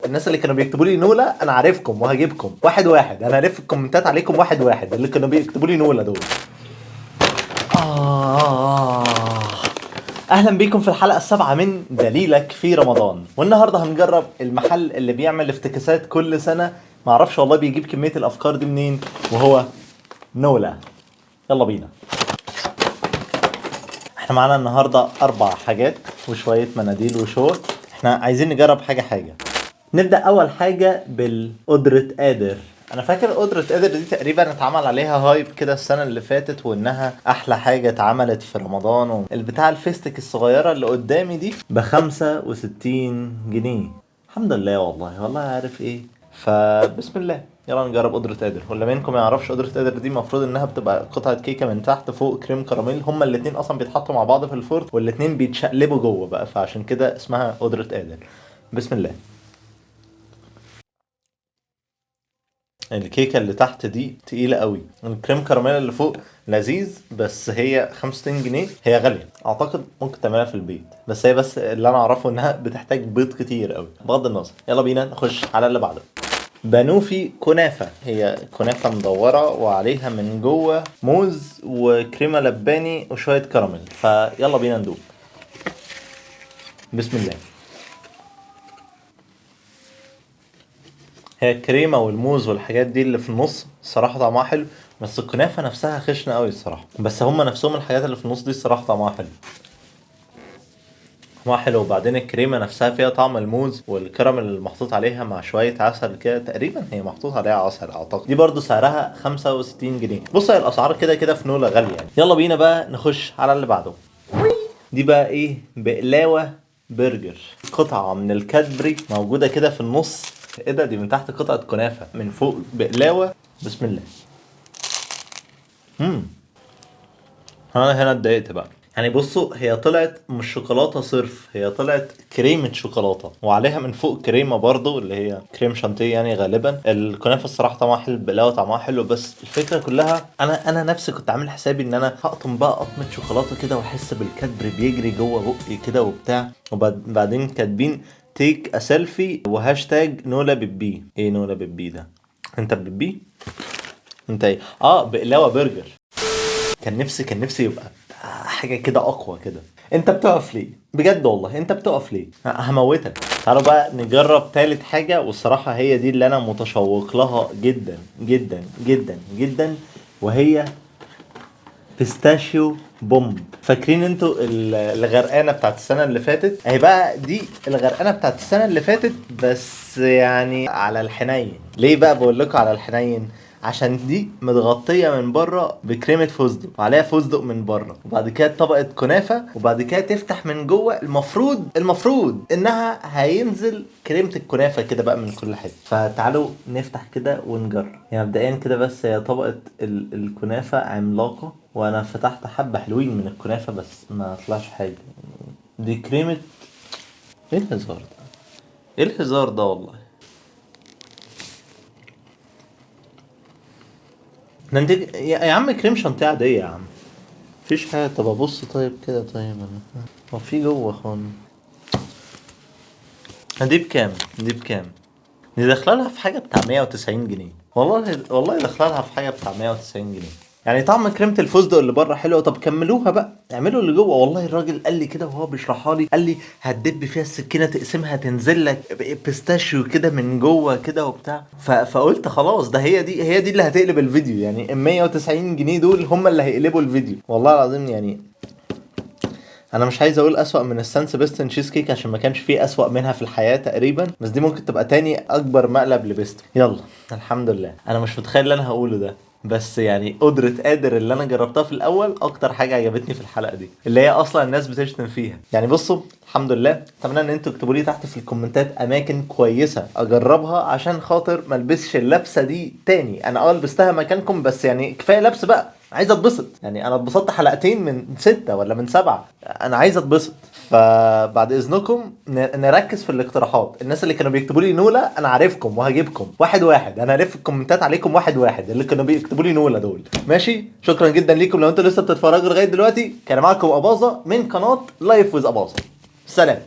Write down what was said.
الناس اللي كانوا بيكتبوا لي نولا انا عارفكم وهجيبكم واحد واحد. انا هلف الكومنتات عليكم واحد واحد اللي كانوا بيكتبوا لي نولا دول. اهلا بيكم في الحلقه السابعه من دليلك في رمضان. والنهارده هنجرب المحل اللي بيعمل افتكاسات كل سنه، معرفش والله بيجيب كميه الافكار دي منين، وهو نولا. يلا بينا. احنا معانا النهارده 4 حاجات وشويه مناديل وشوك. احنا عايزين نجرب حاجه. نبدأ أول حاجة بالقدرة قادر. أنا فاكر قدرة قادر دي تقريبا اتعمل عليها هايب كده السنة اللي فاتت، وإنها أحلى حاجة اتعملت في رمضان. البتاع الفيستك الصغيرة اللي قدامي دي ب65 جنيه. الحمد لله والله عارف إيه. فبسم الله يلا نجرب قدرة قادر. واللي منكم ما يعرفش قدرة قادر دي، المفروض انها بتبقى قطعة كيكة من تحت فوق كريم كراميل. هما الاتنين اصلا بيتحطوا مع بعض في الفرن، والاتنين بيتشقلبوا جوه بقى، فعشان كده اسمها قدرة قادر. بسم الله. الكيكه اللي تحت دي تقيله قوي. الكريم كراميل اللي فوق لذيذ، بس هي 65 جنيه. هي غاليه، اعتقد ممكن تعملها في البيت، بس هي بس اللي انا اعرفه انها بتحتاج بيض كتير قوي. بغض النظر يلا بينا نخش على اللي بعده. بانوفي كنافه. هي كنافه مدوره وعليها من جوه موز وكريمه لباني وشويه كراميل، فيلا بينا ندوق. بسم الله. هي الكريمه والموز والحاجات دي اللي في النص الصراحه طعمها حلو، بس الكنافه نفسها خشنه قوي الصراحه. بس هما نفسهم الحاجات اللي في النص دي الصراحه طعمها حلو. طعمها حلو، وبعدين الكريمه نفسها فيها طعم الموز والكراميل اللي محطوط عليها مع شويه عسل كده. تقريبا هي محطوط عليها عسل اعتقد. دي برضو سعرها 65 جنيه. بص، هي الاسعار كده في نولا غاليه يعني. يلا بينا بقى نخش على اللي بعده. دي بقى ايه؟ بقلاوه برجر. قطعه من الكادبري موجوده كده في النص. ايه ده؟ دي من تحت قطعه كنافه، من فوق بقلاوه. بسم الله. انا هنا اتضايقت بقى. يعني بصوا، هي طلعت مش شوكولاته صرف، هي طلعت كريمه شوكولاته وعليها من فوق كريمه برضو اللي هي كريم شانتيه يعني. غالبا الكنافه الصراحه طعمها حلو، البقلاوه طعمها حلو، بس الفكره كلها انا نفسي كنت عامل حسابي ان انا هقطم بقى قطمه شوكولاته كده واحس بالكادبري بيجري جوه بقي كده وبتاع. وبعدين كاتبين تيك ا سيلفي وهاشتاج نولا بيبي. ايه نولا بيبي ده؟ انت بيبي؟ انت ايه؟ بقلاوه برجر. كان نفسي يبقى حاجه كده اقوى كده. انت بتقف ليه بجد؟ والله انت بتقف ليه؟ هموتك. تعالوا بقى نجرب تالت حاجه، والصراحه هي دي اللي انا متشوق لها جدا جدا جدا جدا، وهي بيستاشيو بومب. فاكرين انتوا الغرقانه بتاعت السنه اللي فاتت؟ اهي بقى دي الغرقانه بتاعت السنه اللي فاتت، بس يعني على الحنين. ليه بقى بقول لكم على الحنين؟ عشان دي متغطيه من بره بكريمه فستق وعليها فستق من بره، وبعد كده طبقه كنافه، وبعد كده تفتح من جوه. المفروض انها هينزل كريمه الكنافه كده بقى من كل حته. فتعالوا نفتح كده ونجرب. يعني مبدئيا كده بس هي طبقه الكنافه عملاقه، وانا فتحت حبه حلوين من الكنافه بس ما طلعش حاجه. دي كريمه. ايه الهزار ده؟ ايه الهزار ده والله؟ ده انت يا عم كريم شانتيه عاديه يا عم، مفيش حاجه. طب ابص طيب كده. طيب انا هو في جوه خالص. دي بكام؟ دي داخله لها في حاجه بتاع 190 جنيه. والله داخله لها في حاجه بتاع 190 جنيه. يعني طعم كريمه الفستق اللي بره حلوه، طب كملوها بقى، اعملوا اللي جوه. والله الراجل قال لي كده وهو بيشرحها لي، قال لي هتدب فيها السكينه تقسمها تنزل لك بيستاشيو كده من جوه كده وبتاع. فقلت خلاص، ده هي دي اللي هتقلب الفيديو. يعني ال 190 جنيه دول هم اللي هيقلبوا الفيديو والله العظيم. يعني انا مش عايز اقول اسوأ من السان سيباستيان تشيز كيك عشان ما كانش فيه اسوأ منها في الحياة تقريبا، بس دي ممكن تبقى تاني اكبر مقلب لبيستو. يلا الحمد لله. انا مش متخيل اللي انا هقوله ده، بس يعني قدرة قادر اللي انا جربتها في الاول اكتر حاجة عجبتني في الحلقة دي، اللي هي اصلا الناس بتشتم فيها. يعني بصوا الحمد لله. اتمنى ان انتوا تكتبوا لي تحت في الكومنتات اماكن كويسة اجربها عشان خاطر ما البسش اللبسة دي تاني. انا لبستها مكانكم، بس يعني كفاية لبس بقى، عايز اتبسط. يعني انا اتبسطت حلقتين من 6 ولا من 7، انا عايز اتبسط. فبعد اذنكم نركز في الاقتراحات. الناس اللي كانوا بيكتبوا لي نولا انا عارفكم وهجيبكم واحد واحد. انا هلف الكومنتات عليكم واحد واحد اللي كانوا بيكتبوا لي نولا دول. ماشي، شكرا جدا ليكم. لو انتوا لسه بتتفرجوا لغايه دلوقتي، كان معاكم اباظه من قناه لايف ويز اباظه. سلام.